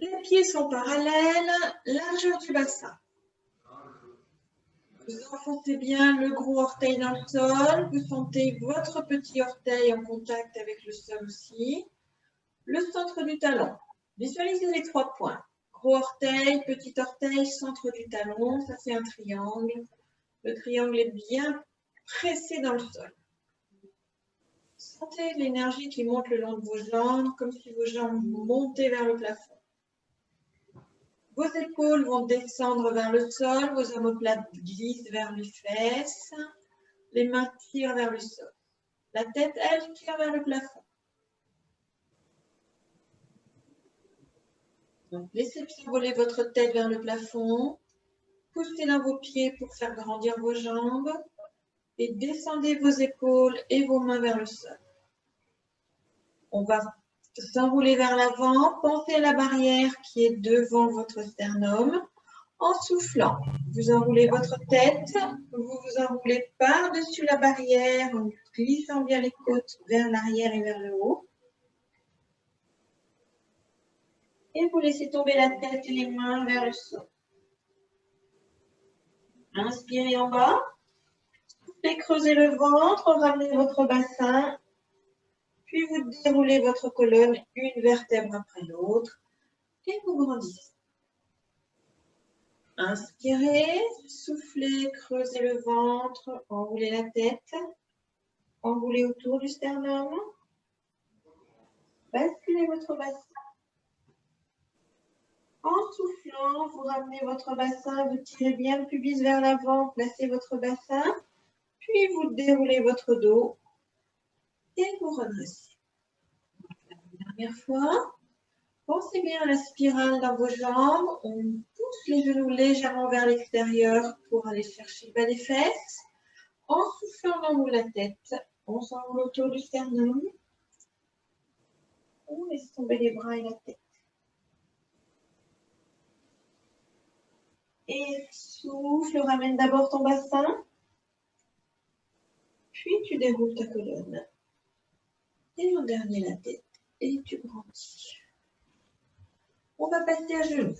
Les pieds sont parallèles, largeur du bassin. Vous enfoncez bien le gros orteil dans le sol. Vous sentez votre petit orteil en contact avec le sol aussi. Le centre du talon. Visualisez les 3 points. Gros orteil, petit orteil, centre du talon. Ça fait un triangle. Le triangle est bien pressé dans le sol. Sentez l'énergie qui monte le long de vos jambes, comme si vos jambes montaient vers le plafond. Vos épaules vont descendre vers le sol, vos omoplates glissent vers les fesses, les mains tirent vers le sol. La tête, elle, tire vers le plafond. Donc, laissez voler votre tête vers le plafond, poussez dans vos pieds pour faire grandir vos jambes et descendez vos épaules et vos mains vers le sol. On va s'enrouler vers l'avant, pensez à la barrière qui est devant votre sternum. En soufflant, vous enroulez votre tête, vous vous enroulez par-dessus la barrière en glissant bien les côtes vers l'arrière et vers le haut. Et vous laissez tomber la tête et les mains vers le sol. Inspirez en bas, soufflez, creusez le ventre, ramenez votre bassin, puis vous déroulez votre colonne une vertèbre après l'autre et vous grandissez. Inspirez, soufflez, creusez le ventre, enroulez la tête, enroulez autour du sternum, basculez votre bassin. En soufflant, vous ramenez votre bassin, vous tirez bien le pubis vers l'avant, placez votre bassin, puis vous déroulez votre dos et vous redressez. La dernière fois, pensez bien à la spirale dans vos jambes. On pousse les genoux légèrement vers l'extérieur pour aller chercher le bas des fesses. En soufflant, on enroule la tête. On s'enroule autour du sternum. On laisse tomber les bras et la tête. Et souffle, ramène d'abord ton bassin. Puis tu déroules ta colonne. Et en dernier la tête. Et tu grandis. On va passer à genoux.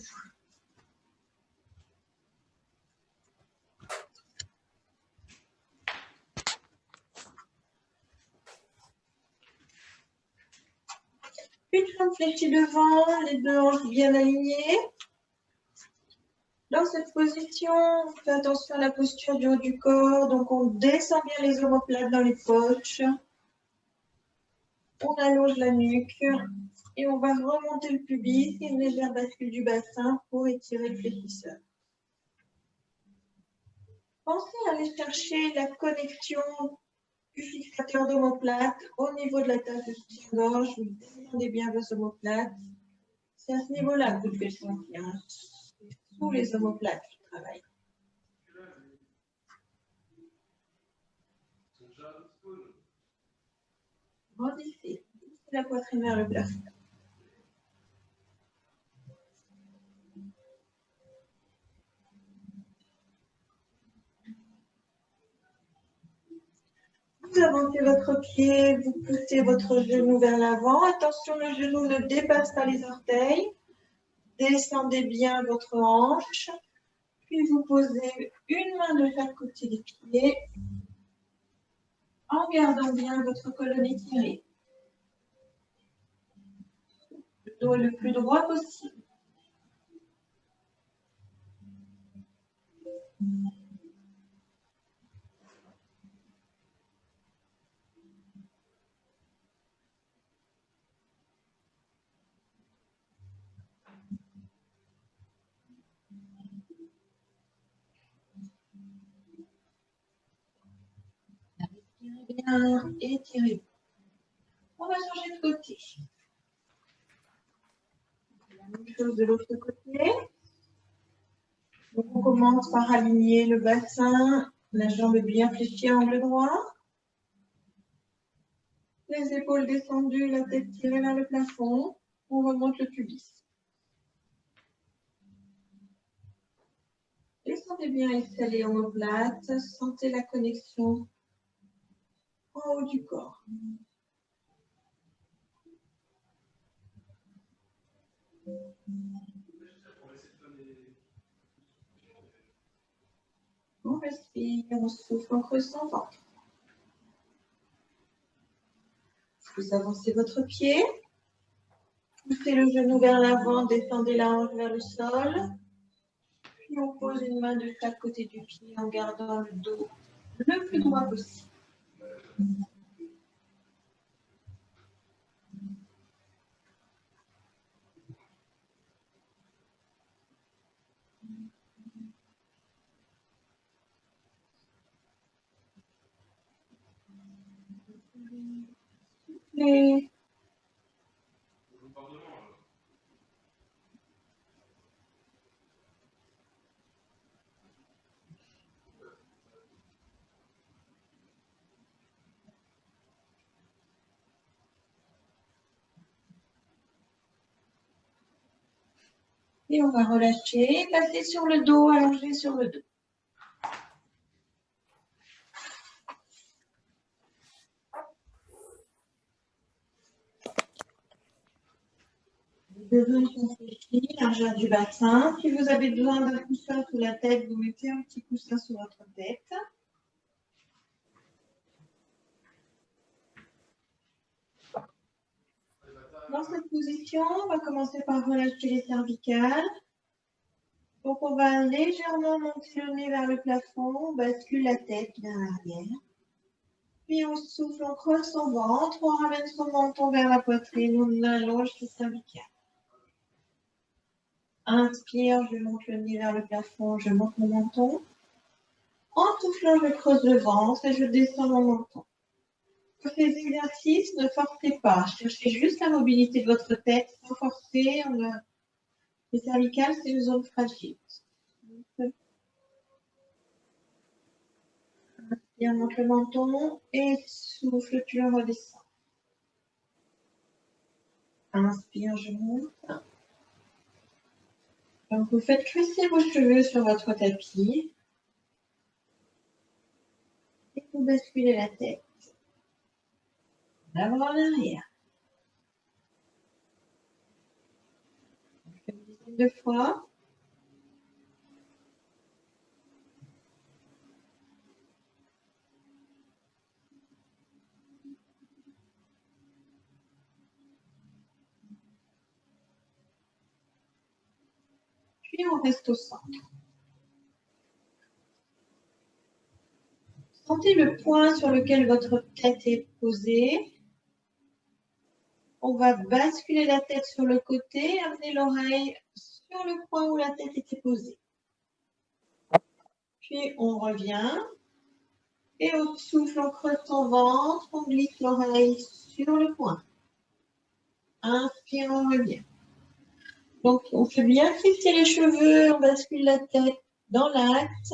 Une jambe fléchie devant, les deux hanches bien alignées. Dans cette position, on fait attention à la posture du haut du corps. Donc, on descend bien les omoplates dans les poches. On allonge la nuque et on va remonter le pubis et une légère bascule du bassin pour étirer le fléchisseur. Pensez à aller chercher la connexion du fixateur d'omoplate au niveau de la table de soutien-gorge. Vous descendez bien vos omoplates. C'est à ce niveau-là que vous devez le sentir. Sous les omoplates qui travaillent. Grandissez. Poussez la poitrine vers le plafond. Vous avancez votre pied, vous poussez votre genou vers l'avant. Attention, le genou ne dépasse pas les orteils. Descendez bien votre hanche. Puis vous posez une main de chaque côté des pieds en gardant bien votre colonne étirée. Le dos est le plus droit possible. Respirez bien, étirez. On va changer de côté. La même chose de l'autre côté. Donc, on commence par aligner le bassin, la jambe bien fléchie à angle droit. Les épaules descendues, la tête tirée vers le plafond. On remonte le pubis. Descendez bien les allées omoplates. Sentez la connexion en haut du corps. On respire, on souffle en creusant le ventre. Vous avancez votre pied. Poussez le genou vers l'avant, descendez la hanche vers le sol. Puis on pose une main de chaque côté du pied en gardant le dos le plus droit possible. Et on va relâcher, passer sur le dos, allonger sur le dos. Besoin de réfléchir, largeur du bassin. Si vous avez besoin d'un coussin sous la tête, vous mettez un petit coussin sur votre tête. Dans cette position, on va commencer par relâcher les cervicales. Donc, on va légèrement monter le nez vers le plafond, on bascule la tête vers l'arrière. Puis on souffle, on creuse son ventre, on ramène son menton vers la poitrine, on allonge les cervicales. Inspire, je monte le nez vers le plafond, je monte mon menton. En soufflant, je creuse le ventre et je descends mon menton. Pour ces exercices, ne forcez pas. Cherchez juste la mobilité de votre tête sans forcer. Les cervicales, c'est une zone fragile. Inspire, monte le menton et souffle, tu le redescends. Inspire, je monte. Donc, vous faites crisser vos cheveux sur votre tapis. Et vous basculez la tête. D'abord en arrière. Une dizaine de fois. Puis on reste au centre. Sentez le point sur lequel votre tête est posée. On va basculer la tête sur le côté, amener l'oreille sur le point où la tête était posée. Puis on revient. Et au souffle, on creuse son ventre, on glisse l'oreille sur le point. Inspire, on revient. Donc, on fait bien crisser les cheveux, on bascule la tête dans l'axe.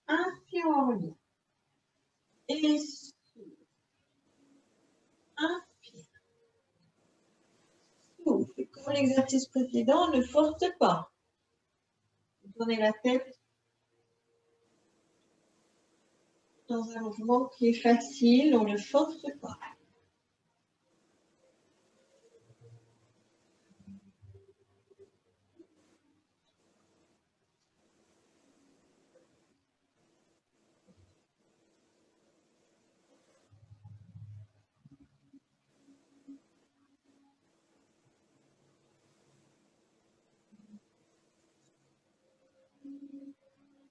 Inspire, on revient. Et souffle. Inspire. Souffle. Comme l'exercice précédent, ne force pas. Tournez la tête dans un mouvement qui est facile, on ne force pas.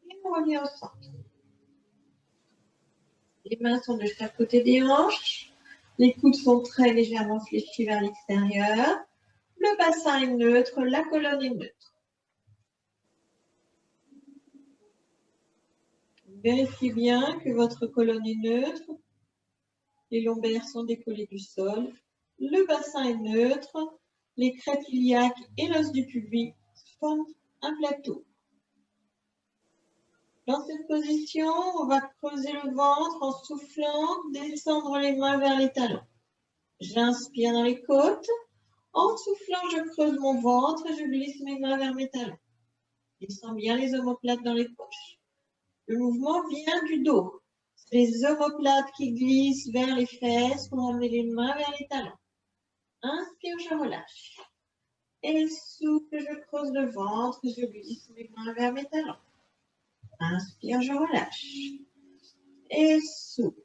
Et on revient au centre. Les mains sont de chaque côté des hanches. Les coudes sont très légèrement fléchis vers l'extérieur. Le bassin est neutre, la colonne est neutre. Vérifiez bien que votre colonne est neutre. Les lombaires sont décollés du sol. Le bassin est neutre. Les crêtes iliaques et l'os du pubis forment un plateau. Dans cette position, on va creuser le ventre en soufflant, descendre les mains vers les talons. J'inspire dans les côtes. En soufflant, je creuse mon ventre et je glisse mes mains vers mes talons. Descends bien les omoplates dans les poches. Le mouvement vient du dos. C'est les omoplates qui glissent vers les fesses pour emmener les mains vers les talons. Inspire, je relâche. Et souffle, je creuse le ventre, je glisse mes mains vers mes talons. Inspire, je relâche. Et souffle.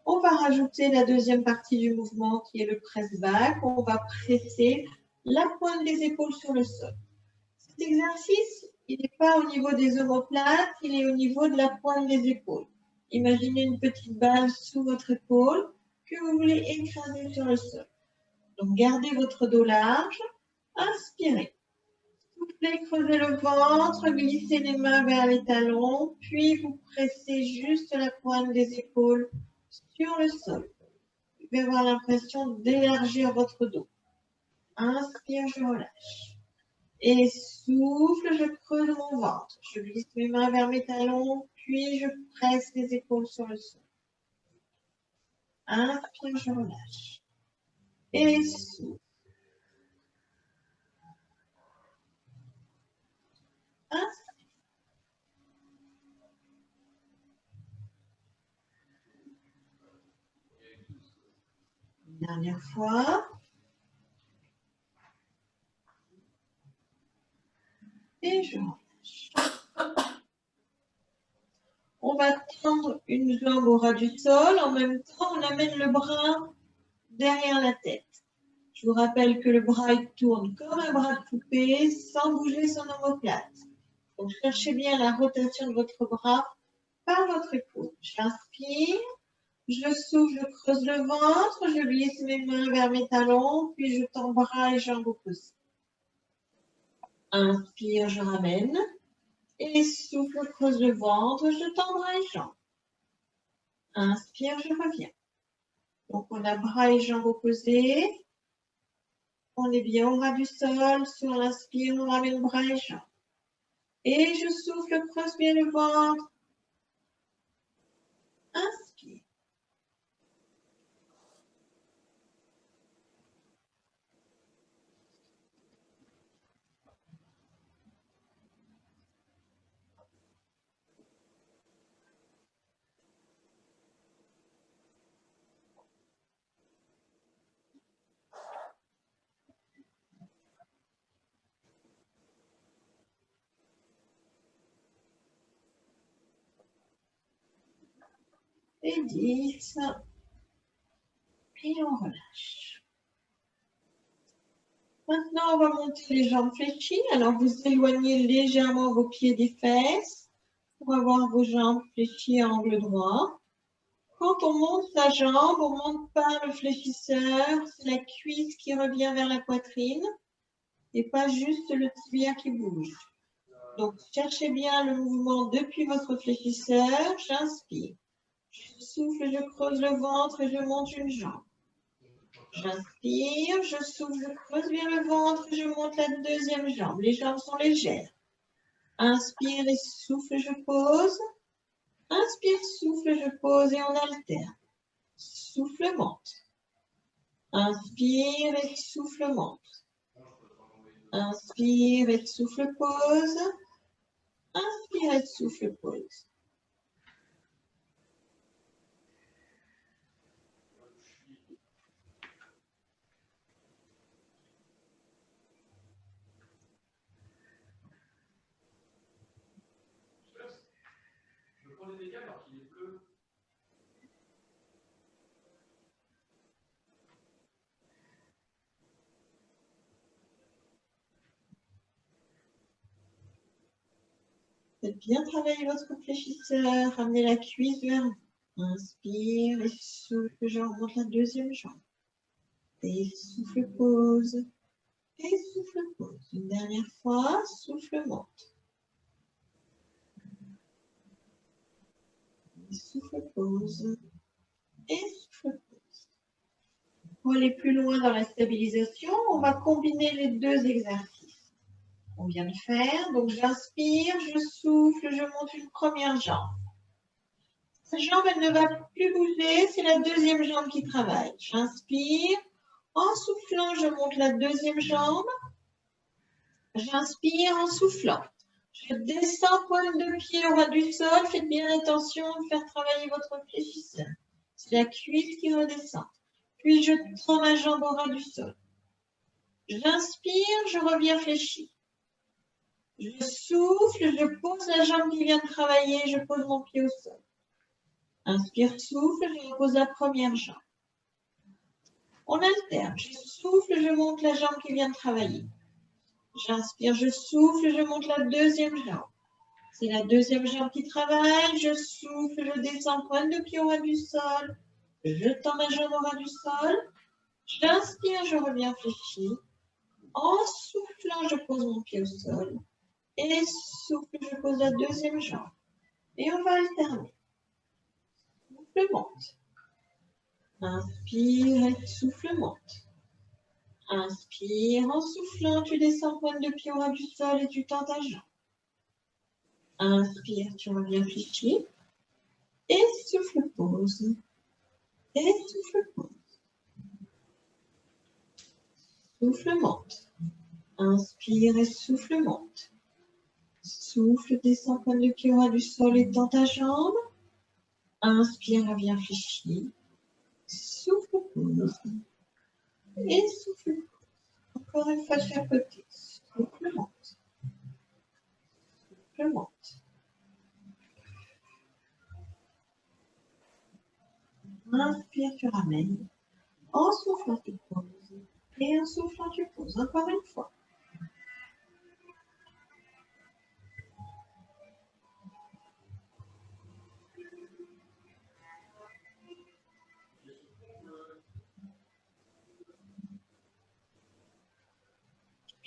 On va rajouter la deuxième partie du mouvement qui est le press-back. On va presser la pointe des épaules sur le sol. Cet exercice, il n'est pas au niveau des omoplates, il est au niveau de la pointe des épaules. Imaginez une petite balle sous votre épaule que vous voulez écraser sur le sol. Donc, gardez votre dos large, inspirez. Soufflez, creusez le ventre, glissez les mains vers les talons, puis vous pressez juste la pointe des épaules sur le sol. Vous pouvez avoir l'impression d'élargir votre dos. Inspire, je relâche. Et souffle, je creuse mon ventre. Je glisse mes mains vers mes talons, puis je presse les épaules sur le sol. Inspire, je relâche. Et souffle. Inspire. Une dernière fois. Et je relâche. On va tendre une jambe au ras du sol. En même temps, on amène le bras derrière la tête. Je vous rappelle que le bras il tourne comme un bras de poupée sans bouger son omoplate. Donc, cherchez bien la rotation de votre bras par votre épaule. J'inspire, je souffle, je creuse le ventre, je glisse mes mains vers mes talons, puis je tends bras et jambes opposés. Inspire, je ramène. Et souffle, je creuse le ventre, je tends bras et jambes. Inspire, je reviens. Donc, on a bras et jambes opposés. On est bien au ras du sol. Sur l'inspire, on ramène bras et jambes. Et je souffle, creuse bien le ventre. Inspire. Et 10. Et on relâche. Maintenant, on va monter les jambes fléchies. Alors, vous éloignez légèrement vos pieds des fesses pour avoir vos jambes fléchies à angle droit. Quand on monte la jambe, on monte par le fléchisseur. C'est la cuisse qui revient vers la poitrine et pas juste le tibia qui bouge. Donc, cherchez bien le mouvement depuis votre fléchisseur. J'inspire. Je souffle, je creuse le ventre et je monte une jambe. J'inspire, je souffle, je creuse bien le ventre, je monte la deuxième jambe. Les jambes sont légères. Inspire et souffle, je pose. Inspire, souffle, je pose et on alterne. Souffle, monte. Inspire et souffle, monte. Inspire et souffle, pose. Inspire et souffle, pose. Faites bien travailler votre fléchisseur. Ramenez la cuisse vers vous. Inspire et souffle, je remonte la deuxième jambe. Et souffle, pose. Et souffle, pose. Une dernière fois, souffle, monte. Et souffle, pose. Et souffle, pose. Pour aller plus loin dans la stabilisation, on va combiner les deux exercices. On vient de faire. Donc, j'inspire, je souffle, je monte une première jambe. Cette jambe, elle ne va plus bouger. C'est la deuxième jambe qui travaille. J'inspire. En soufflant, je monte la deuxième jambe. J'inspire en soufflant. Je descends, pointe de pied au ras du sol. Faites bien attention de faire travailler votre fléchisseur. C'est la cuisse qui redescend. Puis je tends ma jambe au ras du sol. J'inspire, je reviens fléchi. Je souffle, je pose la jambe qui vient de travailler, je pose mon pied au sol. Inspire, souffle, je repose la première jambe. On alterne. Je souffle, je monte la jambe qui vient de travailler. J'inspire, je souffle, je monte la deuxième jambe. C'est la deuxième jambe qui travaille. Je souffle, je descends, pointe de pied au ras du sol. Je tends ma jambe au ras du sol. J'inspire, je reviens fléchi. En soufflant, je pose mon pied au sol. Et souffle, je pose la deuxième jambe. Et on va alterner. Souffle, monte. Inspire et souffle, monte. Inspire, en soufflant, tu descends pointe de pied au ras du sol et tu tends ta jambe. Inspire, tu reviens fléchi. Et souffle, pause. Et souffle, pause. Souffle, monte. Inspire et souffle, monte. Souffle, descends pointe de pied au ras du sol et tends ta jambe. Inspire, reviens fléchi. Souffle, pause. Et souffle, pause. Encore une fois de chaque côté. Souffle, monte. Souffle, monte. Inspire, tu ramènes. En soufflant, tu poses. Et en soufflant, tu poses. Encore une fois.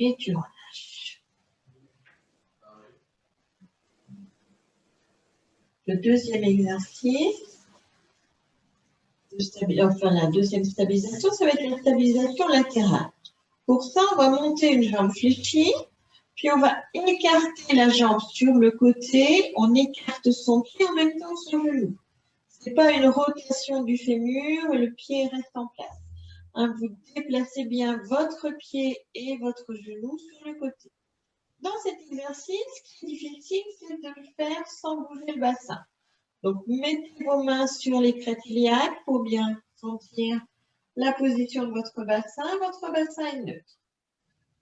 Et tu relâches. Le deuxième exercice, enfin la deuxième stabilisation, ça va être la stabilisation latérale. Pour ça, on va monter une jambe fléchie, puis on va écarter la jambe sur le côté, on écarte son pied en même temps son genou. Ce n'est pas une rotation du fémur, le pied reste en place. Vous déplacez bien votre pied et votre genou sur le côté. Dans cet exercice, ce qui est difficile, c'est de le faire sans bouger le bassin. Donc, mettez vos mains sur les crêtes iliaques pour bien sentir la position de votre bassin. Votre bassin est neutre.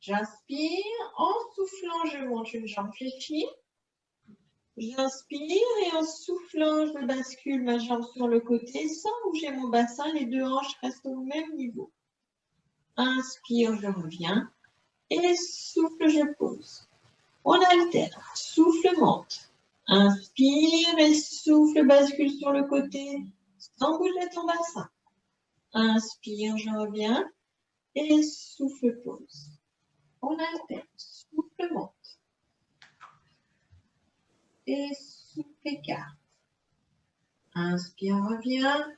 J'inspire. En soufflant, je monte une jambe fléchie. J'inspire et en soufflant, je bascule ma jambe sur le côté sans bouger mon bassin. Les deux hanches restent au même niveau. Inspire, je reviens. Et souffle, je pose. On alterne. Souffle, monte. Inspire et souffle, bascule sur le côté sans bouger ton bassin. Inspire, je reviens. Et souffle, pose. On alterne. Souffle, monte. Et souffle, écarte. Inspire, reviens.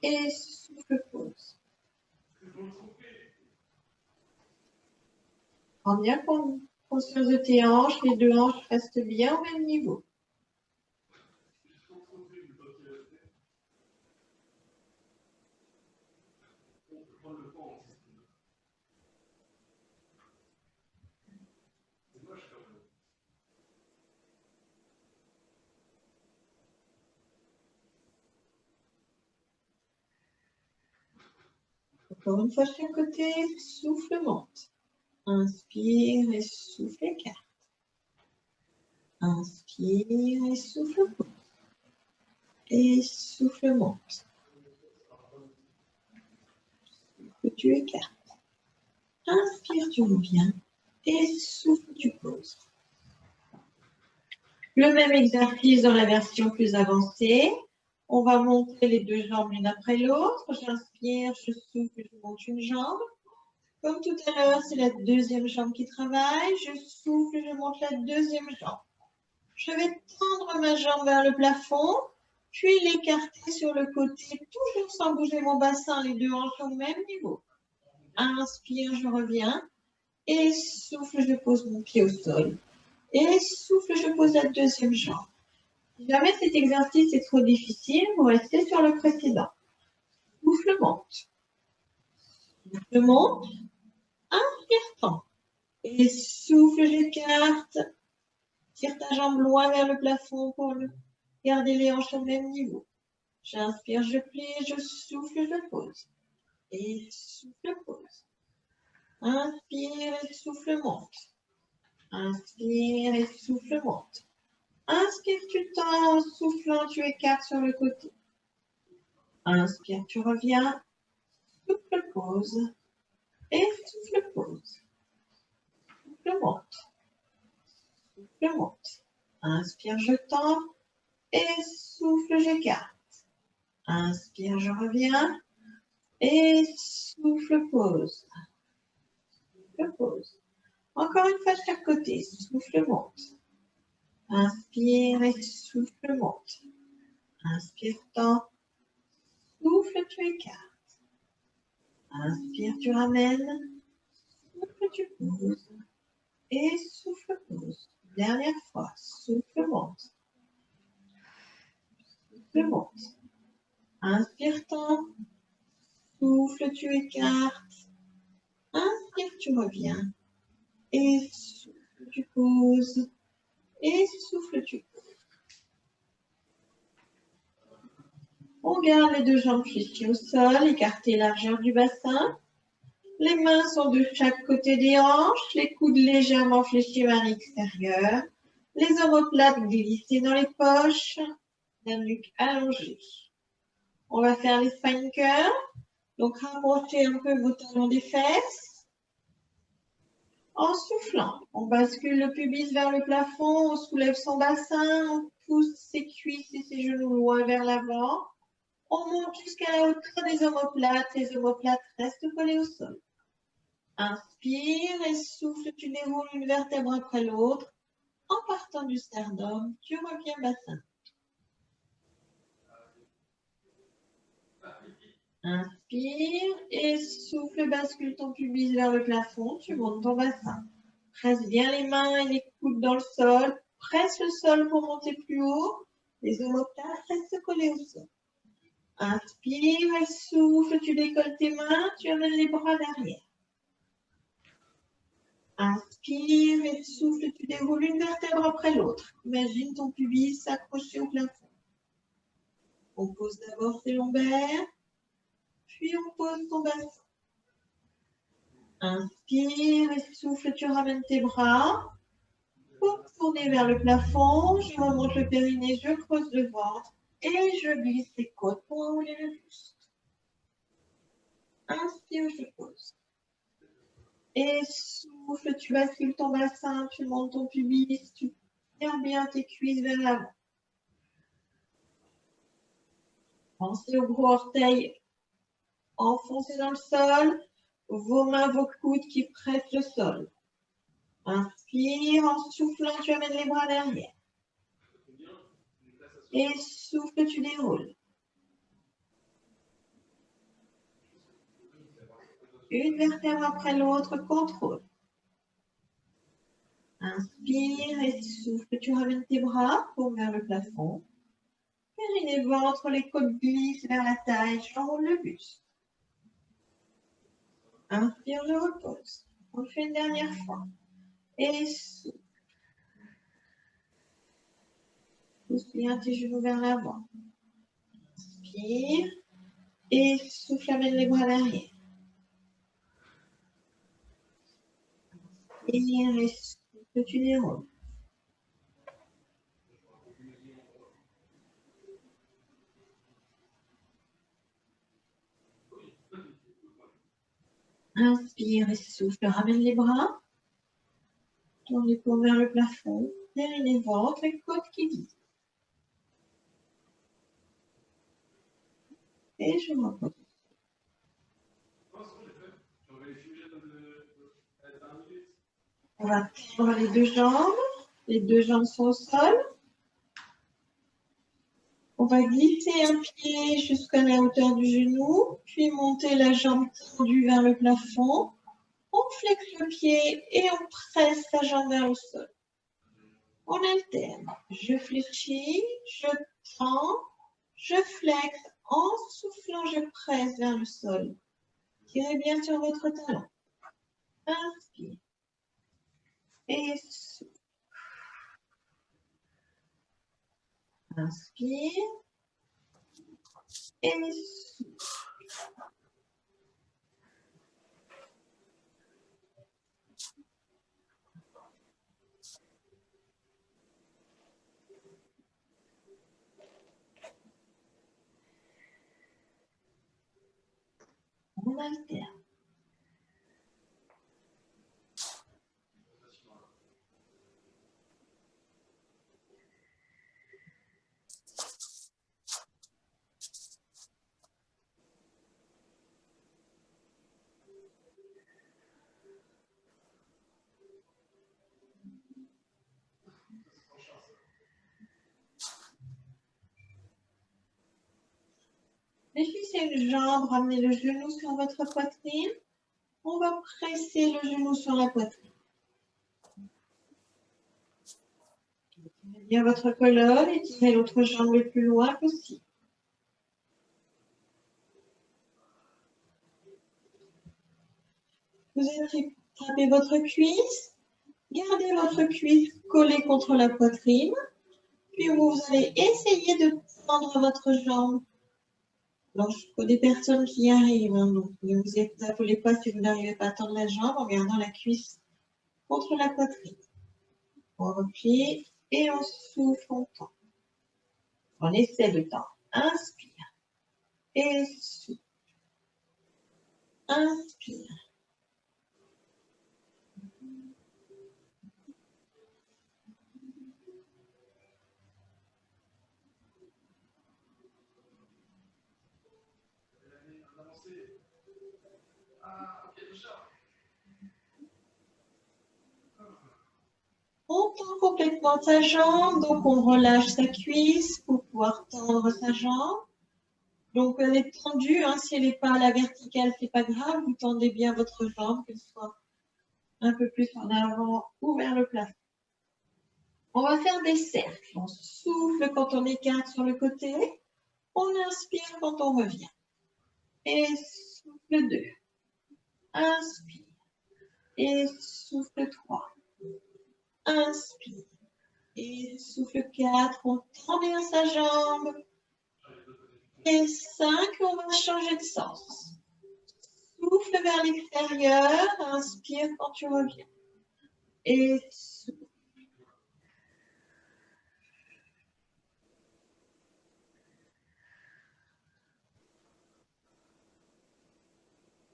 Et souffle, pose. Prends bien conscience de tes hanches. Les deux hanches restent bien au même niveau. Encore une fois, chaque côté, souffle, monte. Inspire et souffle, écarte. Inspire et souffle, pose. Et souffle, monte. Souffle, tu écartes. Inspire, tu reviens. Et souffle, tu poses. Le même exercice dans la version plus avancée. On va monter les deux jambes l'une après l'autre. J'inspire, je souffle, je monte une jambe. Comme tout à l'heure, c'est la deuxième jambe qui travaille. Je souffle, je monte la deuxième jambe. Je vais tendre ma jambe vers le plafond, puis l'écarter sur le côté, toujours sans bouger mon bassin, les deux hanches au même niveau. Inspire, je reviens. Et souffle, je pose mon pied au sol. Et souffle, je pose la deuxième jambe. Si jamais cet exercice est trop difficile, vous restez sur le précédent. Souffle, monte. Souffle, monte. Inspire, tend. Et souffle, j'écarte. Tire ta jambe loin vers le plafond pour garder les hanches au même niveau. J'inspire, je plie, je souffle, je pose. Et souffle, pose. Inspire et souffle, monte. Inspire et souffle, monte. Inspire, tu tends, en soufflant, tu écartes sur le côté. Inspire, tu reviens. Souffle, pose. Et souffle, pose. Souffle, monte. Souffle, monte. Inspire, je tends. Et souffle, j'écarte. Inspire, je reviens. Et souffle, pose. Souffle, pose. Encore une fois de chaque côté. Souffle, monte. Inspire et souffle, monte. Inspire, tends. Souffle, tu écartes. Inspire, tu ramènes. Souffle, tu poses. Et souffle, pose. Dernière fois. Souffle, monte. Souffle, monte. Inspire, tends. Souffle, tu écartes. Inspire, tu reviens. Et souffle, tu poses. Et souffle, tu poses. On garde les deux jambes fléchies au sol, écartez largeur du bassin. Les mains sont de chaque côté des hanches, les coudes légèrement fléchis vers l'extérieur. Les omoplates glissées dans les poches, la nuque allongée. On va faire les spine curls. Donc, rapprochez un peu vos talons des fesses. En soufflant, on bascule le pubis vers le plafond, on soulève son bassin, on pousse ses cuisses et ses genoux loin vers l'avant. On monte jusqu'à la hauteur des omoplates. Les omoplates restent collées au sol. Inspire et souffle, tu déroules une vertèbre après l'autre. En partant du sternum, tu reviens bassin. Inspire et souffle, bascule ton pubis vers le plafond, tu montes ton bassin. Presse bien les mains et les coudes dans le sol. Presse le sol pour monter plus haut. Les omoplates restent collées au sol. Inspire et souffle, tu décolles tes mains, tu amènes les bras derrière. Inspire et souffle, tu déroules une vertèbre après l'autre. Imagine ton pubis s'accrocher au plafond. On pose d'abord tes lombaires, puis on pose ton bassin. Inspire et souffle, tu ramènes tes bras. Pour tourner vers le plafond, je remonte le périnée, je creuse le ventre et je glisse les côtes pour enrouler le buste. Inspire, je pose. Et souffle, tu bascules ton bassin, tu montes ton pubis, tu tires bien tes cuisses vers l'avant. Pensez au gros orteil enfoncé dans le sol, vos mains, vos coudes qui pressent le sol. Inspire, en soufflant, tu amènes les bras derrière. Et souffle, tu déroules. Une vertèbre après l'autre, contrôle. Inspire et souffle, tu ramènes tes bras pour vers le plafond. Périnée, ventre, les côtes glissent vers la taille, j'enroule le buste. Inspire, je repose. On le fait une dernière fois. Et souffle. Pousse bien tes genoux vers l'avant. Inspire. Et souffle, amène les bras derrière. Inspire et souffle, tu déroules. Inspire et souffle, ramène les bras. Tourne les paumes vers le plafond. Périnée, ventre, les côtes qui glissent. Et je repose. On va tendre les deux jambes. Les deux jambes sont au sol. On va glisser un pied jusqu'à la hauteur du genou, puis monter la jambe tendue vers le plafond. On flexe le pied et on presse la jambe vers le sol. On alterne. Je fléchis, je tends, je flexe. En soufflant, je presse vers le sol. Tirez bien sur votre talon. Inspire. Et souffle. Inspire. Et souffle. On alterne. Défissez une jambe, ramenez le genou sur votre poitrine. On va presser le genou sur la poitrine. Étirez bien votre colonne, étirez l'autre jambe le plus loin possible. Vous attrapez votre cuisse, gardez votre cuisse collée contre la poitrine, puis vous allez essayer de tendre votre jambe. Alors, je connais des personnes qui y arrivent, hein, donc ne vous affolez pas si vous n'arrivez pas à tendre la jambe en gardant la cuisse contre la poitrine. On replie et on souffle, on tend. On essaie de tendre. Inspire et souffle. Inspire. On tend complètement sa jambe, donc on relâche sa cuisse pour pouvoir tendre sa jambe. Donc elle est tendue, hein, si elle n'est pas à la verticale, c'est pas grave, vous tendez bien votre jambe, qu'elle soit un peu plus en avant ou vers le plafond. On va faire des cercles. On souffle quand on écarte sur le côté. On inspire quand on revient. Et souffle 2. Inspire. Et souffle 3. Inspire. Et souffle 4. On tend bien sa jambe. Et 5. On va changer de sens. Souffle vers l'extérieur. Inspire quand tu reviens. Et souffle.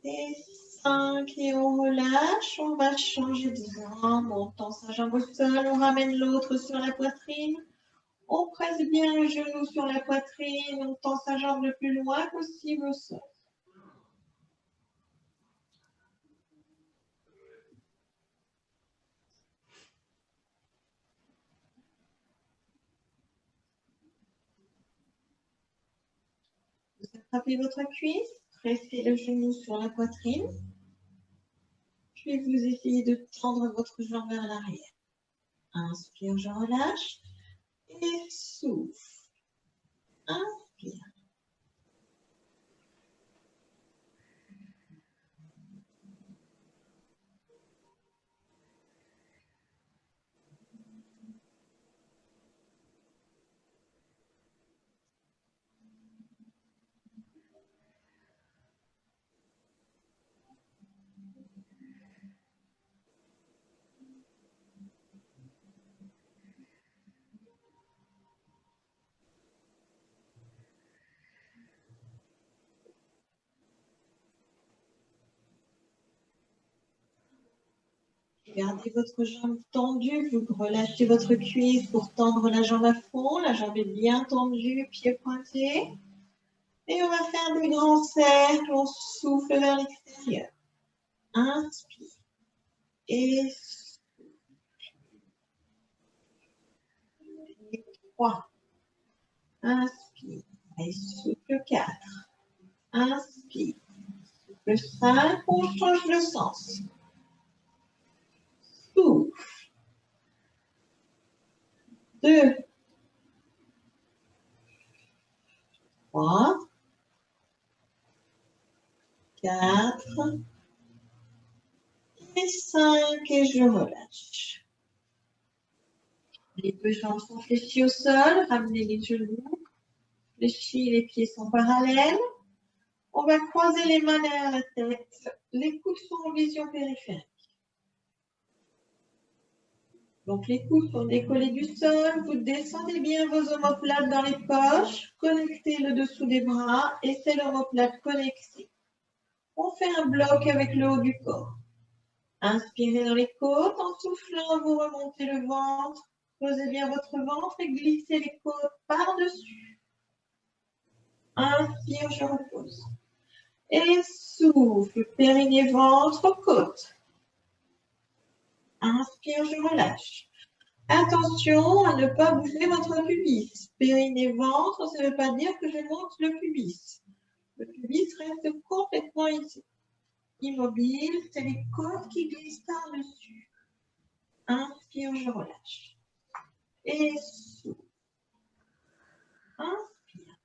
Et 5, et on relâche, on va changer de jambe, on tend sa jambe au sol, on ramène l'autre sur la poitrine, on presse bien le genou sur la poitrine, on tend sa jambe le plus loin possible au sol. Vous attrapez votre cuisse, pressez le genou sur la poitrine, puis vous essayez de tendre votre jambe vers l'arrière. Inspire, je relâche, et souffle. Inspire. Gardez votre jambe tendue, vous relâchez votre cuisse pour tendre la jambe à fond. La jambe est bien tendue, pied pointé. Et on va faire des grands cercles, on souffle vers l'extérieur. Inspire. Et souffle. Et 3. Inspire. Et souffle 4. Inspire. Souffle 5, on change de sens. Souffle. 2. 3. 4. Et 5. Et je relâche. Les deux jambes sont fléchies au sol. Ramenez les genoux. Fléchis, les pieds sont parallèles. On va croiser les mains derrière la tête. Les coudes sont en vision périphérique. Donc, les coudes sont décollés du sol. Vous descendez bien vos omoplates dans les poches. Connectez le dessous des bras et c'est l'omoplate connectée. On fait un bloc avec le haut du corps. Inspirez dans les côtes. En soufflant, vous remontez le ventre. Posez bien votre ventre et glissez les côtes par-dessus. Inspire, je repose. Et souffle, périnée, ventre, côte. Inspire, je relâche. Attention à ne pas bouger votre pubis. Périnée, ventre, ça ne veut pas dire que je monte le pubis. Le pubis reste complètement ici. Immobile, c'est les côtes qui glissent par-dessus. Inspire, je relâche. Et souffle. Inspire.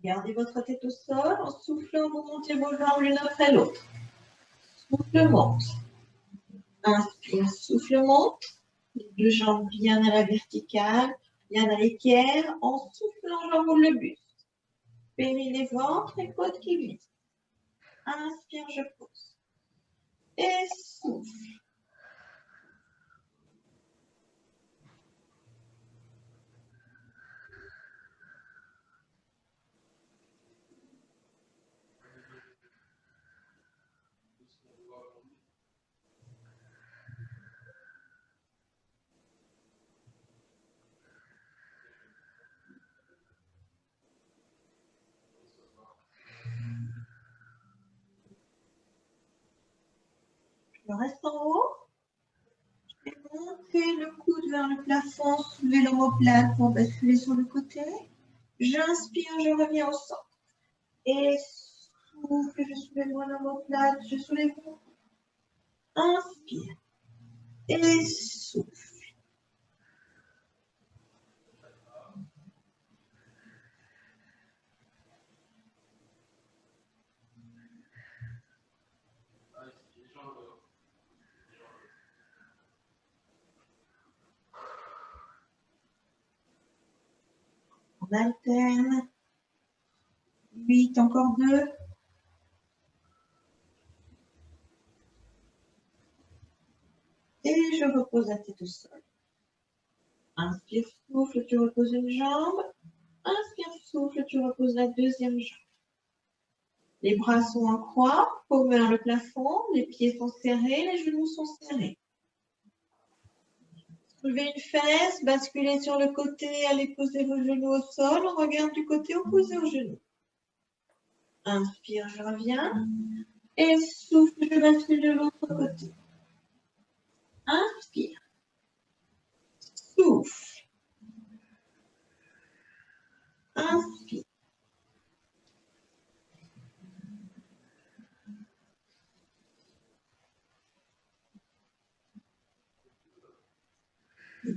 Gardez votre tête au sol. En soufflant, vous montez vos jambes l'une après l'autre. Souffle, monte. Inspire, souffle, monte. Les deux jambes bien à la verticale, bien à l'équerre. En soufflant, j'enroule le buste. Périnée, ventre et côte qui glissent. Inspire, je pose. Et souffle. Je reste en haut. Je vais monter le coude vers le plafond, soulever l'omoplate pour basculer sur le côté. J'inspire, je reviens au centre. Et souffle, je soulève mon omoplate, je soulève mon coude. Inspire. Et souffle. On alterne. 8, encore 2. Et je repose la tête au sol. Inspire, souffle, tu reposes une jambe. Inspire, souffle, tu reposes la deuxième jambe. Les bras sont en croix, paume vers le plafond, les pieds sont serrés, les genoux sont serrés. Soulevez une fesse, basculez sur le côté, allez poser vos genoux au sol, on regarde du côté opposé au genou. Inspire, je reviens. Et souffle, je bascule de l'autre côté. Inspire. Souffle. Inspire.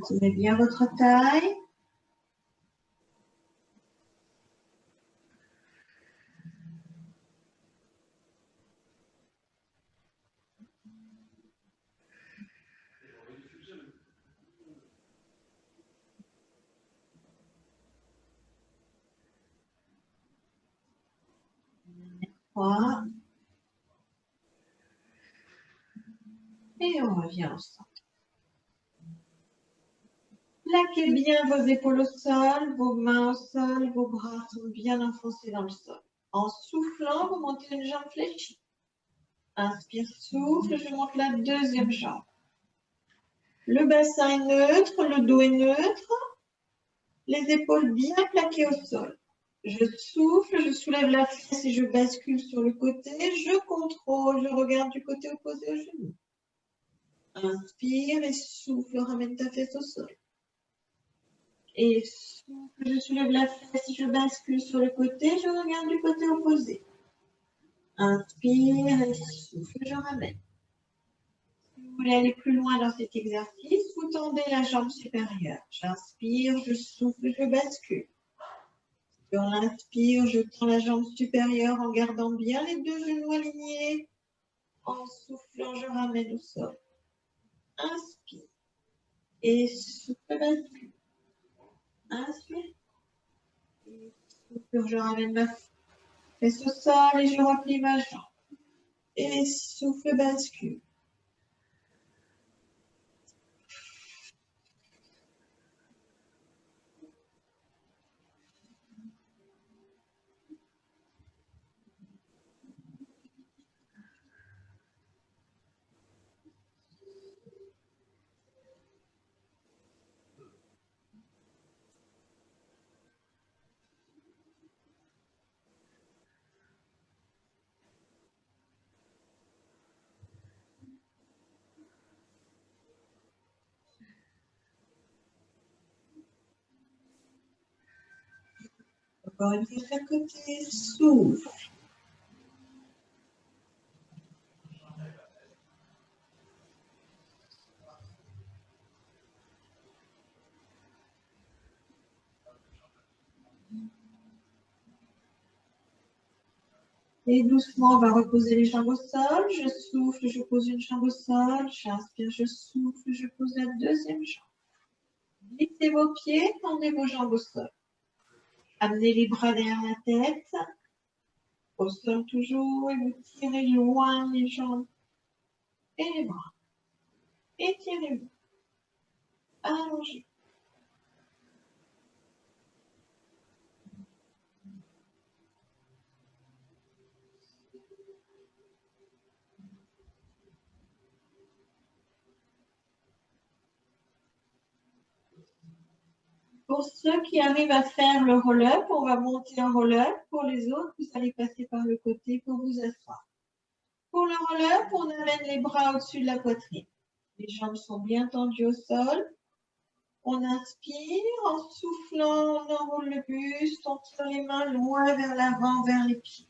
Tenez bien votre taille. Trois. Et on revient au centre. Plaquez bien vos épaules au sol, vos mains au sol, vos bras sont bien enfoncés dans le sol. En soufflant, vous montez une jambe fléchie. Inspire, souffle, je monte la deuxième jambe. Le bassin est neutre, le dos est neutre. Les épaules bien plaquées au sol. Je souffle, je soulève la fesse et je bascule sur le côté. Je contrôle, je regarde du côté opposé au genou. Inspire et souffle, ramène ta fesse au sol. Et souffle, je soulève la fesse et je bascule sur le côté. Je regarde du côté opposé. Inspire et souffle, je ramène. voulez aller plus loin dans cet exercice, vous tendez la jambe supérieure. J'inspire, je souffle, je bascule. Sur l'inspire, je tends la jambe supérieure en gardant bien les deux genoux alignés. En soufflant, je ramène au sol. Inspire. Et souffle, bascule. Inspire. Et souffle, je ramène ma fesse au sol et je replie ma jambe. Et souffle, bascule. Encore une fois de chaque côté, souffle. Et doucement, on va reposer les jambes au sol. Je souffle, je pose une jambe au sol. J'inspire, je souffle, je pose la deuxième jambe. Glissez vos pieds, tendez vos jambes au sol. Amenez les bras derrière la tête. Au sol toujours, et vous tirez loin les jambes et les bras. Étirez-vous. Allongez. Pour ceux qui arrivent à faire le roll-up, on va monter un roll-up. Pour les autres, vous allez passer par le côté pour vous asseoir. Pour le roll-up, on amène les bras au-dessus de la poitrine. Les jambes sont bien tendues au sol. On inspire, en soufflant, on enroule le buste, on tire les mains loin vers l'avant, vers les pieds.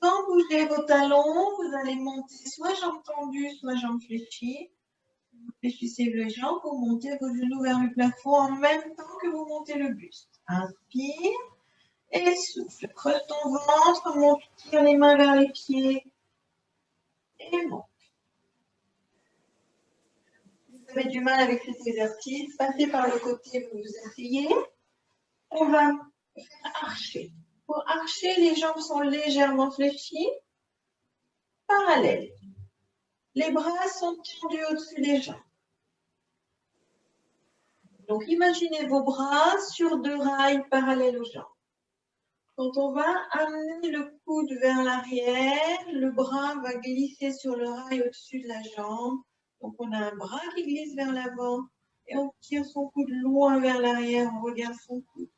Sans bouger vos talons, vous allez monter soit jambes tendues, soit jambes fléchies. Vous fléchissez les jambes, vous montez vos genoux vers le plafond en même temps que vous montez le buste. Inspire et souffle. Creuse ton ventre, monte, tire les mains vers les pieds et monte. Vous avez du mal avec cet exercice, passez par le côté, vous vous asseyez. On va faire archer. Pour archer, les jambes sont légèrement fléchies, parallèles. Les bras sont tendus au-dessus des jambes. Donc, imaginez vos bras sur deux rails parallèles aux jambes. Quand on va amener le coude vers l'arrière, le bras va glisser sur le rail au-dessus de la jambe. Donc, on a un bras qui glisse vers l'avant et on tire son coude loin vers l'arrière, on regarde son coude.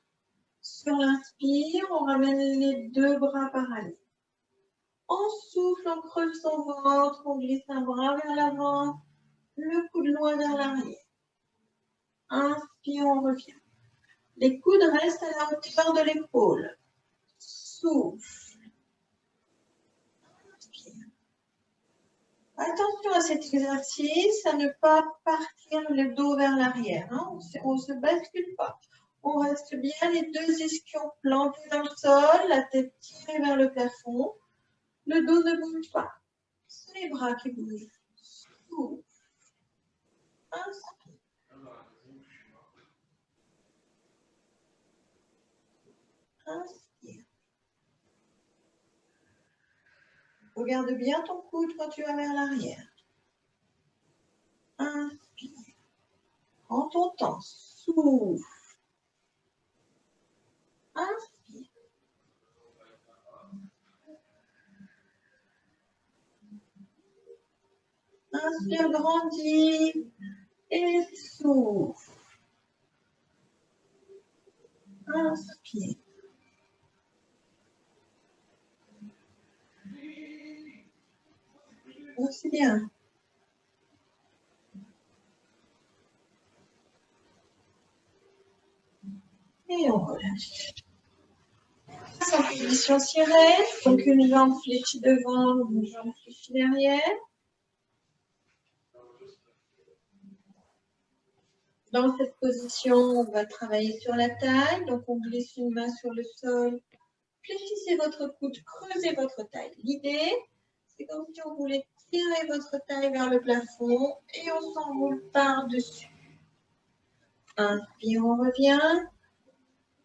Sur l'inspire, on ramène les deux bras parallèles. On souffle, on creuse son ventre, on glisse un bras vers l'avant, le coude loin vers l'arrière. Inspire, on revient. Les coudes restent à la hauteur de l'épaule. Souffle. Inspire. Attention à cet exercice, à ne pas partir le dos vers l'arrière. Hein. On ne se bascule pas. On reste bien les deux ischions plantés dans le sol, la tête tirée vers le plafond. Le dos ne bouge pas. C'est les bras qui bougent. Souffle. Inspire. Inspire. Regarde bien ton coude quand tu vas vers l'arrière. Inspire. Prends ton temps. Souffle. Inspire. Inspire, grandis et souffle. Inspire. C'est bien. Et on relâche. En position sirène, donc une jambe fléchie devant, une jambe fléchie derrière. Dans cette position, on va travailler sur la taille. Donc, on glisse une main sur le sol. Fléchissez votre coude, creusez votre taille. L'idée, c'est comme si on voulait tirer votre taille vers le plafond et on s'enroule par-dessus. Inspire, on revient.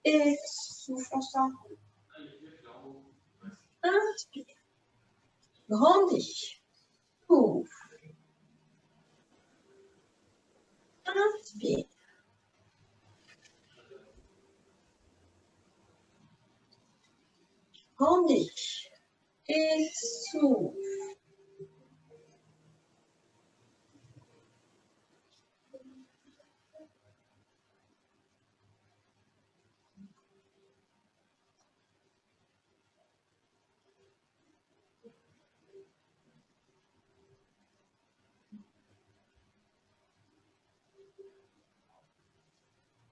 Et souffle, on s'enroule. Inspire. Grandis. Souffle. Inspire. Grandis. Et souffle.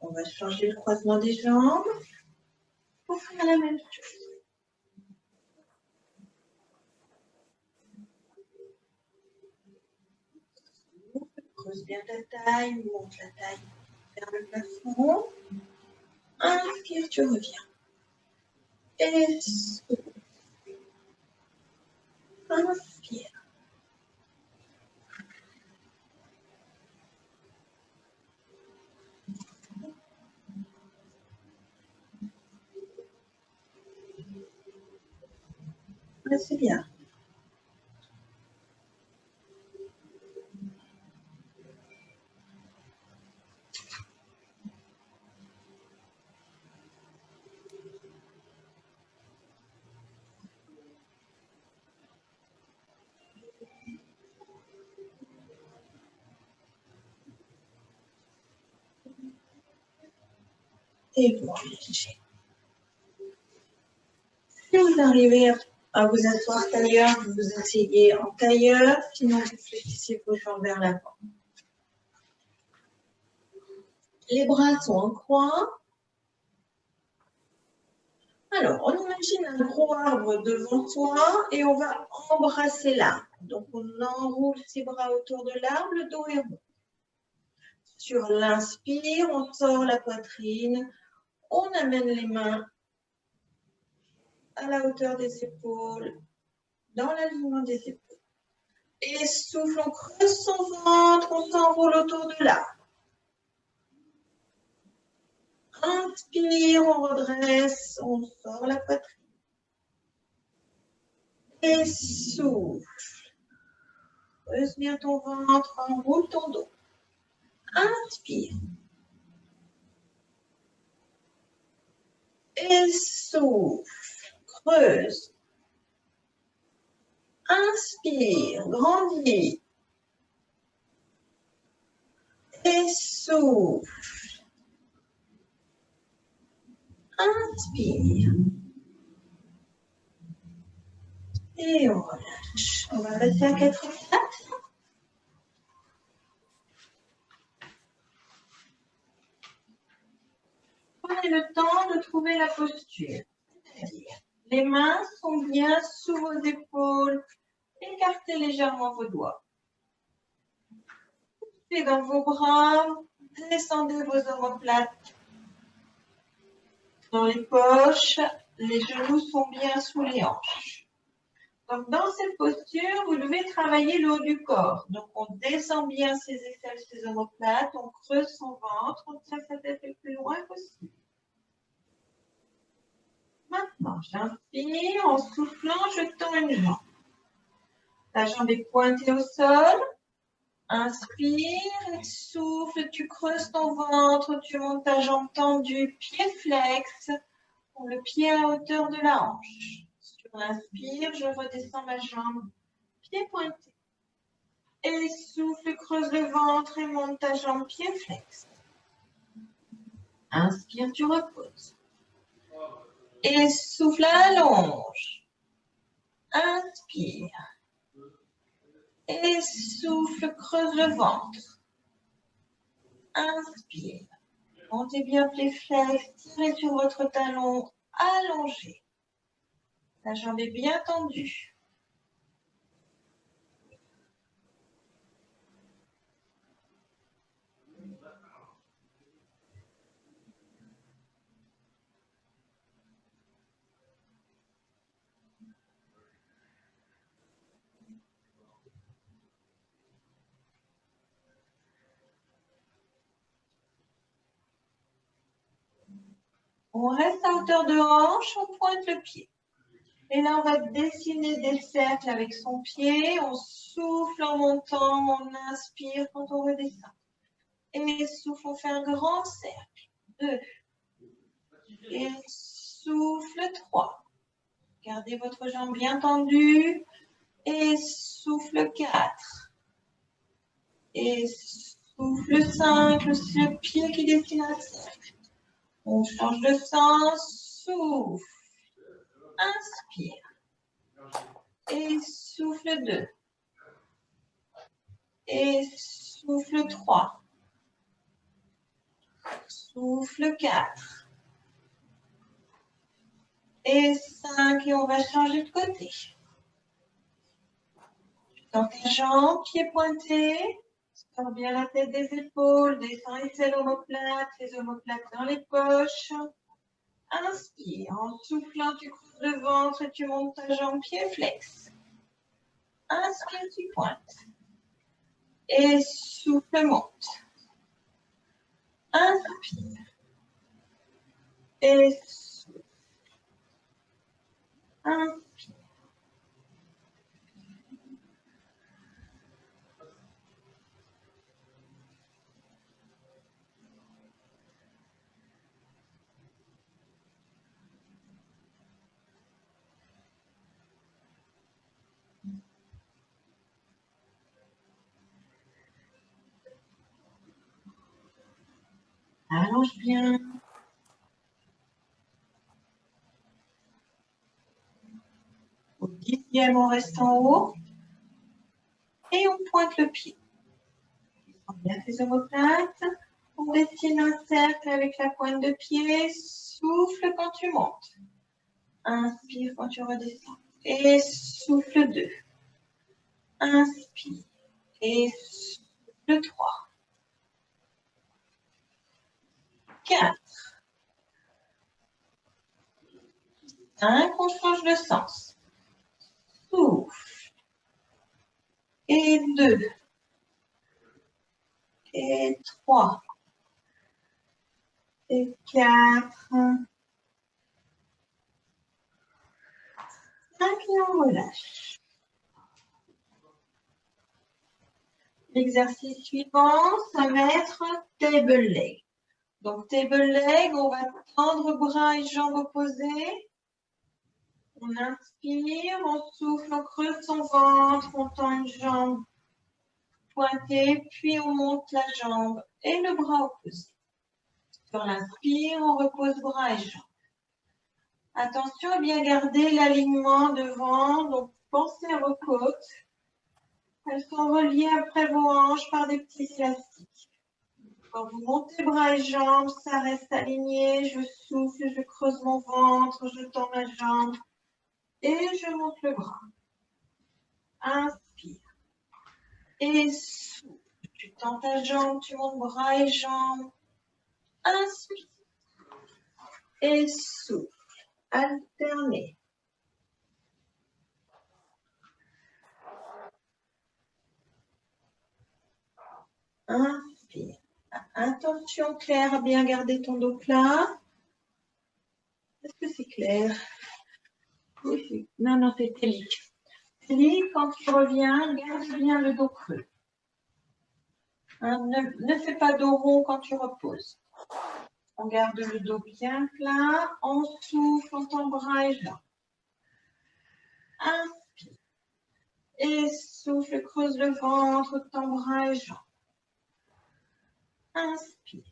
On va changer le croisement des jambes pour faire la même chose. Creuse bien ta taille, monte la taille vers le plafond. Inspire, tu reviens. Et souffle. Inspire. C'est bien. Et vous relâchez. Si vous arrivez à vous asseoir tailleur, vous vous asseyez en tailleur, sinon vous fléchissez vos jambes vers l'avant. Les bras sont en croix. Alors, on imagine un gros arbre devant soi et on va embrasser l'arbre. Donc, on enroule ses bras autour de l'arbre, le dos est rond. Sur l'inspire, on sort la poitrine, on amène les mains à la hauteur des épaules, dans l'alignement des épaules. Et souffle, on creuse son ventre, on s'enroule autour de l'arbre. Inspire, on redresse, on sort la poitrine. Et souffle. Creuse bien ton ventre, enroule ton dos. Inspire. Et souffle. Creuse. Inspire, grandis. Et souffle. Inspire. Et on relâche. On va rester à 4 pattes. Prenez le temps de trouver la posture. C'est-à-dire, les mains sont bien sous vos épaules. Écartez légèrement vos doigts. Poussez dans vos bras. Descendez vos omoplates dans les poches. Les genoux sont bien sous les hanches. Donc, dans cette posture, vous devez travailler le haut du corps. Donc, on descend bien ses aisselles, ses omoplates, on creuse son ventre, on tire sa tête le plus loin possible. Maintenant, j'inspire en soufflant, je tends une jambe. La jambe est pointée au sol. Inspire, souffle, tu creuses ton ventre, tu montes ta jambe tendue, pied flex, le pied à hauteur de la hanche. Sur l'inspire, je redescends ma jambe, pied pointé. Et souffle, creuse le ventre et monte ta jambe, pied flex. Inspire, tu reposes. Et souffle, allonge. Inspire. Et souffle, creuse le ventre. Inspire. Montez bien pied flex, tirez sur votre talon, allongez. La jambe est bien tendue. On reste à hauteur de hanche, on pointe le pied. Et là, on va dessiner des cercles avec son pied. On souffle en montant, on inspire quand on redescend. Et souffle, on fait un grand cercle. 2. Et souffle, 3. Gardez votre jambe bien tendue. Et souffle, 4. Et souffle, 5. Le pied qui dessine un cercle. On change de sens. Souffle. Inspire. Et souffle 2. Et souffle 3. Souffle 4. Et 5. Et on va changer de côté. Dans tes jambes, pieds pointés. Sors bien la tête des épaules. Descends les selles omoplates. Les omoplates dans les poches. Inspire. En soufflant, tu creuses le ventre et tu montes ta jambe pied flex. Inspire, tu pointes. Et souffle, monte. Inspire. Et souffle. Inspire. Allonge bien. Au 10e, on reste en haut. Et on pointe le pied. Descends bien tes omoplates. On dessine un cercle avec la pointe de pied. Souffle quand tu montes. Inspire quand tu redescends. Et souffle 2. Inspire. Et souffle 3. 4. 5. On change de sens. Souffle. Et 2. Et 3. Et 4. 5 et on relâche. L'exercice suivant, ça va être table leg. Donc, table leg, on va tendre bras et jambes opposés. On inspire, on souffle, on creuse son ventre, on tend une jambe pointée, puis on monte la jambe et le bras opposé. Sur l'inspire, on repose bras et jambes. Attention à bien garder l'alignement devant, donc pensez à vos côtes. Elles sont reliées après vos hanches par des petits élastiques. Quand vous montez bras et jambes, ça reste aligné. Je souffle, je creuse mon ventre, je tends ma jambe et je monte le bras. Inspire. Et souffle. Tu tends ta jambe, tu montes bras et jambes. Inspire. Et souffle. Alternez. Inspire. Attention claire à bien garder ton dos plat. Est-ce que c'est clair? Oui. Non, c'est télique. Télique, quand tu reviens, garde bien le dos creux. Ne fais pas dos rond quand tu reposes. On garde le dos bien plat. On souffle, on tend bras et jambes. Inspire. Et souffle, creuse le ventre, tend bras et jambes. Inspire.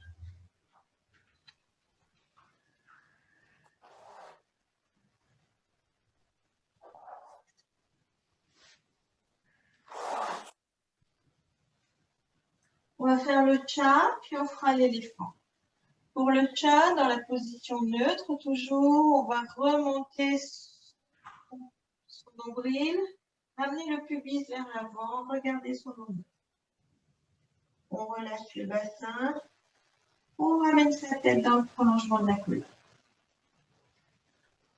On va faire le chat, puis on fera l'éléphant. Pour le chat, dans la position neutre, toujours, on va remonter son nombril, ramener le pubis vers l'avant, regardez son nombril. On relâche le bassin, on ramène sa tête dans le prolongement de la colonne.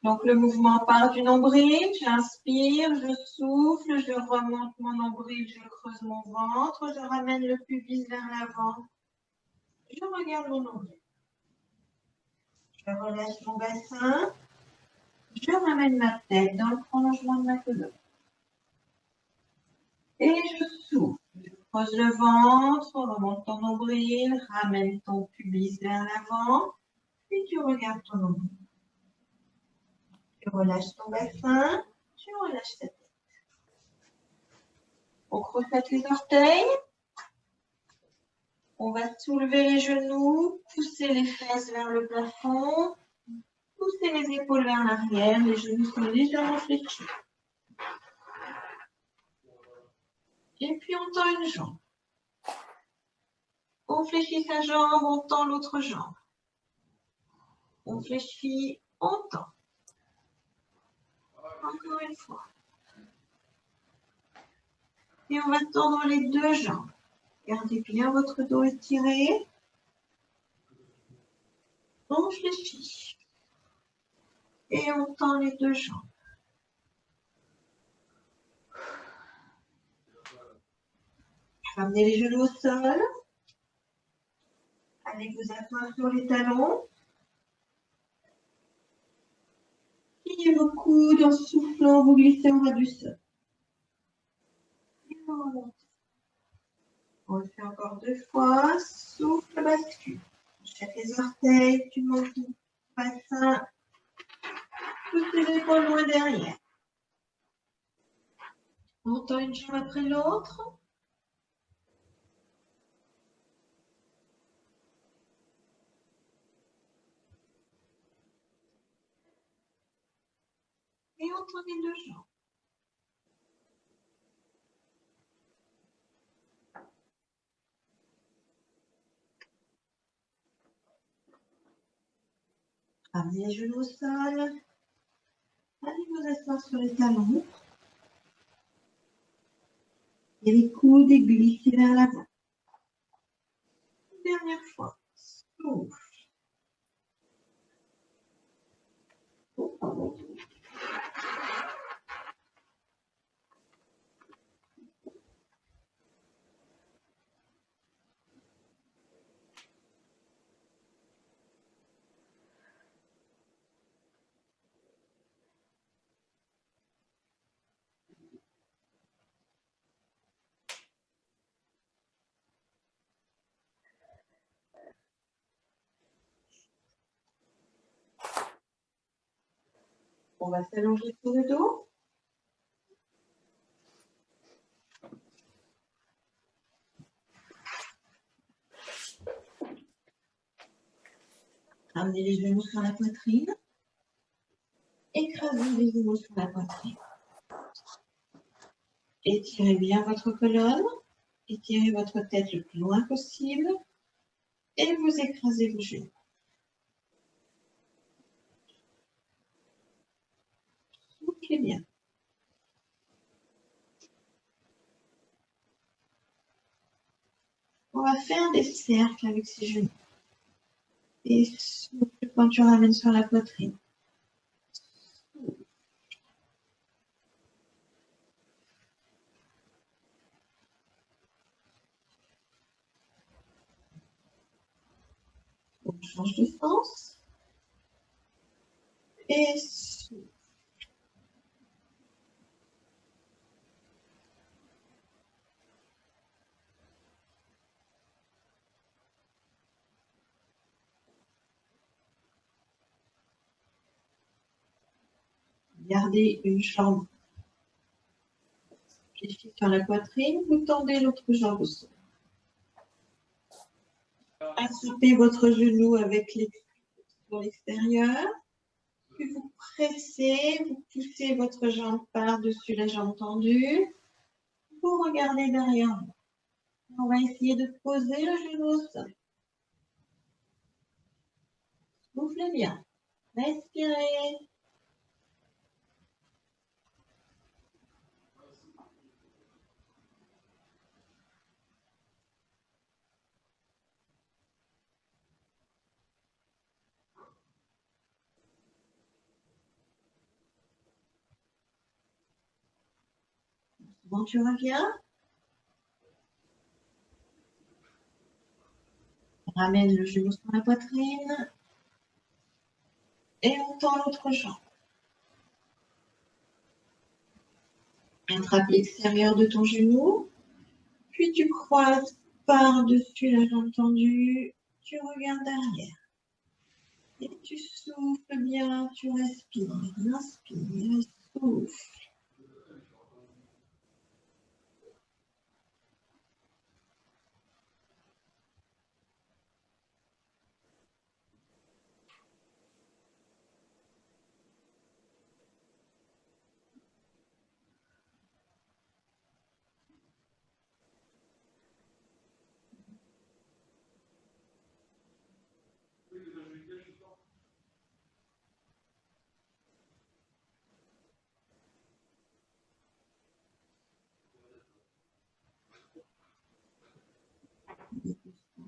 Donc le mouvement part du nombril, j'inspire, je souffle, je remonte mon nombril, je creuse mon ventre, je ramène le pubis vers l'avant, je regarde mon nombril. Je relâche mon bassin. Je ramène ma tête dans le prolongement de ma colonne. Et je souffle. Je pose le ventre, remonte ton nombril, ramène ton pubis vers l'avant, puis tu regardes ton nombril. Tu relâches ton bassin, tu relâches ta tête. On crochette les orteils. On va soulever les genoux, pousser les fesses vers le plafond, pousser les épaules vers l'arrière, les genoux sont légèrement fléchis. Et puis on tend une jambe. On fléchit sa jambe, on tend l'autre jambe. On fléchit, on tend. Encore une fois. Et on va tendre les deux jambes. Gardez bien votre dos étiré. On fléchit. Et on tend les deux jambes. Ramenez les genoux au sol. Allez vous asseoir sur les talons. Pliez vos coudes en soufflant, vous glissez au bas du sol. Et vous remontez. On le fait encore 2 fois. Souffle, bascule. Jette les orteils, tu montes ton bassin. Toutes les épaules loin derrière. On tend une jambe après l'autre. Et on tend les deux jambes. Ramenez les genoux au sol. Allez vous asseoir sur les talons. Et les coudes glissez vers l'avant. Dernière fois. Souffle. On va s'allonger sur le dos. Ramenez les genoux sur la poitrine. Écrasez les genoux sur la poitrine. Étirez bien votre colonne. Étirez votre tête le plus loin possible. Et vous écrasez vos genoux. Soufflez bien. On va faire des cercles avec ses genoux. Et souffle quand tu ramènes sur la poitrine. On change de sens. Et souffle. Gardez une jambe fléchie sur la poitrine. Vous tendez l'autre jambe au sol. Assoupez votre genou avec les sur l'extérieur. Puis vous pressez, vous poussez votre jambe par-dessus la jambe tendue. Vous regardez derrière vous. On va essayer de poser le genou au sol. Soufflez bien. Respirez. Bon, tu reviens. Ramène le genou sur la poitrine. Et on tend l'autre jambe. Attrape l'extérieur de ton genou. Puis tu croises par-dessus la jambe tendue. Tu regardes derrière. Et tu souffles bien, tu respires. Inspire, souffle.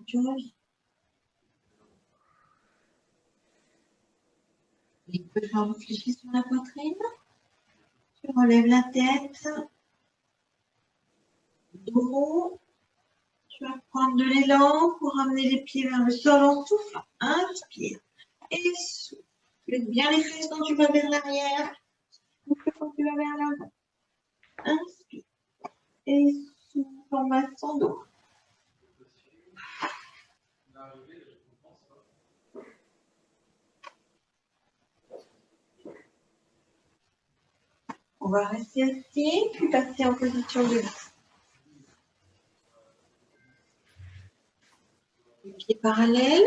Tu reviens. Les deux jambes fléchies sur la poitrine. Tu relèves la tête. Dos rond. Tu vas prendre de l'élan pour ramener les pieds vers le sol en soufflant. Inspire. Et souffle. Lève bien les fesses quand tu vas vers l'arrière. Souffle quand tu vas vers l'avant. Inspire. Et souffle en massant dos. On va rester assis, puis passer en position de lit. Les pieds parallèles.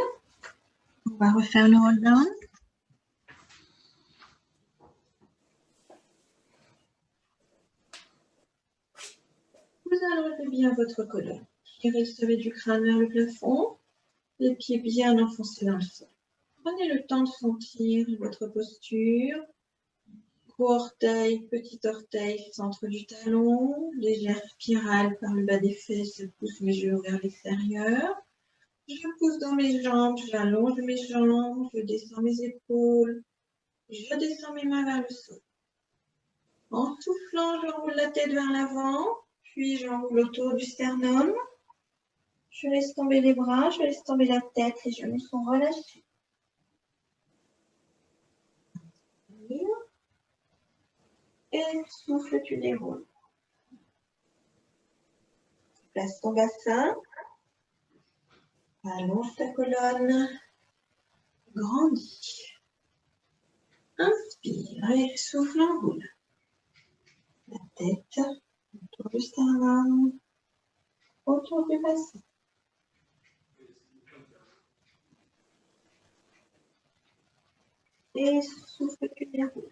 On va refaire le roll down. Vous allongez bien votre colonne. Tirez le sommet du crâne vers le plafond. Les pieds bien enfoncés dans le sol. Prenez le temps de sentir votre posture. Gros orteil, petit orteil, centre du talon. Légère spirale par le bas des fesses. Je pousse mes genoux vers l'extérieur. Je pousse dans mes jambes. J'allonge mes jambes. Je descends mes épaules. Je descends mes mains vers le sol. En soufflant, j'enroule la tête vers l'avant. Puis j'enroule autour du sternum. Je laisse tomber les bras, je laisse tomber la tête, les genoux sont relâchés. Et souffle, tu déroules. Place ton bassin. Allonge ta colonne. Grandis. Inspire et souffle, enroule. La tête autour du sternum, autour du bassin. Et souffle, tu déroules.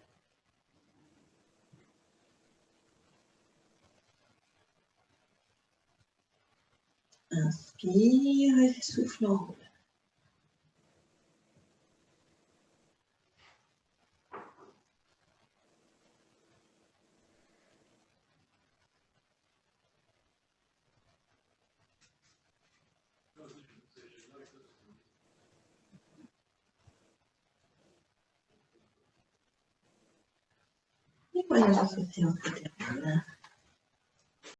Inspire et souffle, enroule. Et voilà, ça c'est un peu terminé.